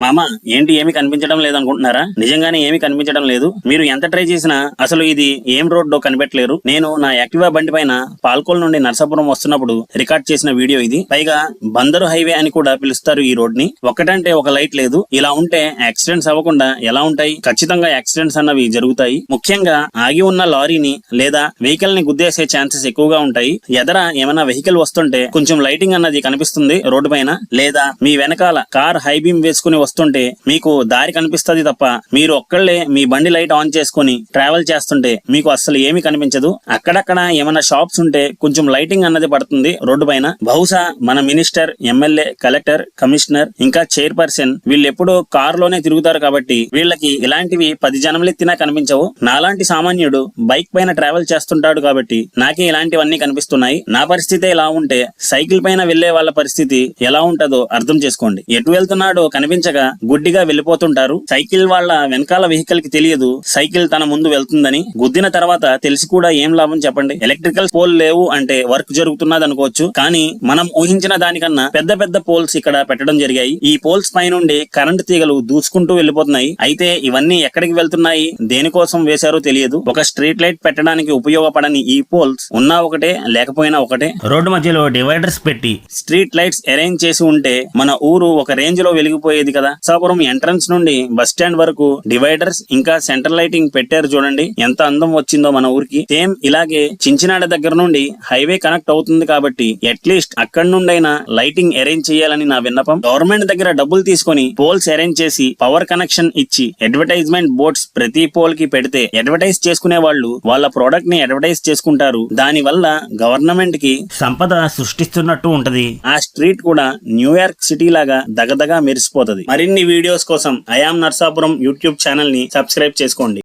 మామ ఏంటి ఏమి కనిపించడం లేదు అనుకుంటున్నారా? నిజంగానే ఏమి కనిపించడం లేదు. మీరు ఎంత ట్రై చేసినా అసలు ఇది ఏం రోడ్డో కనిపెట్టలేరు. నేను నా యాక్టివా బండి పైన పాల్కోల్ నుండి నర్సాపురం వస్తున్నప్పుడు రికార్డ్ చేసిన వీడియో ఇది. పైగా బందరు హైవే అని కూడా పిలుస్తారు ఈ రోడ్ ని. ఒకటంటే ఒక లైట్ లేదు. ఇలా ఉంటే యాక్సిడెంట్స్ అవ్వకుండా ఎలా ఉంటాయి? ఖచ్చితంగా యాక్సిడెంట్స్ అన్నవి జరుగుతాయి. ముఖ్యంగా ఆగి ఉన్న లారీని లేదా వెహికల్ ని గుద్దేసే ఛాన్సెస్ ఎక్కువగా ఉంటాయి. ఎదర ఏమైనా వెహికల్ వస్తుంటే కొంచెం లైటింగ్ అన్నది కనిపిస్తుంది రోడ్డు పైన, లేదా మీ వెనకాల కార్ హై బీమ్ వేసుకుని వస్తుంటే మీకు దారి కనిపిస్తుంది తప్ప మీరు ఒక్కళ్ళే మీ బండి లైట్ ఆన్ చేసుకుని ట్రావెల్ చేస్తుంటే మీకు అస్సలు ఏమీ కనిపించదు. అక్కడక్కడ ఏమైనా షాప్స్ ఉంటే కొంచెం లైటింగ్ అన్నది పడుతుంది రోడ్డు పైన. బహుశా మన మినిస్టర్, ఎమ్మెల్యే, కలెక్టర్, కమిషనర్ ఇంకా చైర్పర్సన్ వీళ్ళు ఎప్పుడూ కార్ లోనే తిరుగుతారు కాబట్టి వీళ్ళకి ఇలాంటివి 10 జనములెత్తినా కనిపించవు. నాలాంటి సామాన్యుడు బైక్ పైన ట్రావెల్ చేస్తుంటాడు కాబట్టి నాకే ఇలాంటివన్నీ కనిపిస్తున్నాయి. నా పరిస్థితి ఇలా ఉంటే సైకిల్ పైన వెళ్లే వాళ్ళ పరిస్థితి ఎలా ఉంటుందో అర్థం చేసుకోండి. ఎటు వెళ్తున్నాడో కనిపించక గుడ్డిగా వెళ్లిపోతుంటారు. సైకిల్ వాళ్ళ వెనకాల వెహికల్ కి తెలియదు సైకిల్ తన ముందు వెళ్తుందని. గుద్దిన తర్వాత తెలిసి కూడా ఏం లాభం చెప్పండి? ఎలక్ట్రికల్ పోల్ లేవు అంటే వర్క్ జరుగుతున్నది అనుకోవచ్చు, కానీ మనం ఊహించిన దానికన్నా పెద్ద పెద్ద పోల్స్ ఇక్కడ పెట్టడం జరిగాయి. ఈ పోల్స్ పై నుండి కరెంట్ తీగలు దూసుకుంటూ వెళ్లిపోతున్నాయి. అయితే ఇవన్నీ ఎక్కడికి వెళ్తున్నాయి, దేనికోసం వేశారో తెలియదు. ఒక స్ట్రీట్ లైట్ పెట్టడానికి ఉపయోగపడని ఈ పోల్స్ ఉన్నా ఒకటే, లేకపోయినా ఒకటే. రోడ్డు మధ్యలో డివైడర్స్ పెట్టి స్ట్రీట్ లైట్స్ అరేంజ్ చేసి ఉంటే మన ఊరు ఒక రేంజ్ లో వెలిగిపోయేది కదా. నర్సాపురం ఎంట్రన్స్ నుండి బస్ స్టాండ్ వరకు డివైడర్స్ ఇంకా సెంటర్ లైటింగ్ పెట్టారు చూడండి, ఎంత అందం వచ్చిందో మన ఊరికి. సేమ్ ఇలాగే చించినాడ దగ్గర నుండి హైవే కనెక్ట్ అవుతుంది కాబట్టి అట్లీస్ట్ అక్కడి నుండైనా లైటింగ్ అరేంజ్ చేయాలని నా విన్నపం. గవర్నమెంట్ దగ్గర డబ్బులు తీసుకొని పోల్స్ అరేంజ్ చేసి పవర్ కనెక్షన్ ఇచ్చి అడ్వర్టైజ్మెంట్ బోర్డ్స్ ప్రతి పోల్ కి పెడితే అడ్వర్టైజ్ చేసుకునే వాళ్ళు వాళ్ళ ప్రోడక్ట్ ని అడ్వర్టైజ్ చేసుకుంటారు. దాని వల్ల గవర్నమెంట్ కి సంపద సృష్టిస్తున్నట్టు ఉంటది. ఆ స్ట్రీట్ కూడా న్యూయార్క్ సిటీ లాగా దగదగా మెరిసిపోతది. మరిన్ని వీడియోస్ కోసం I am Narsapuram YouTube channel ని సబ్స్క్రైబ్ చేసుకోండి.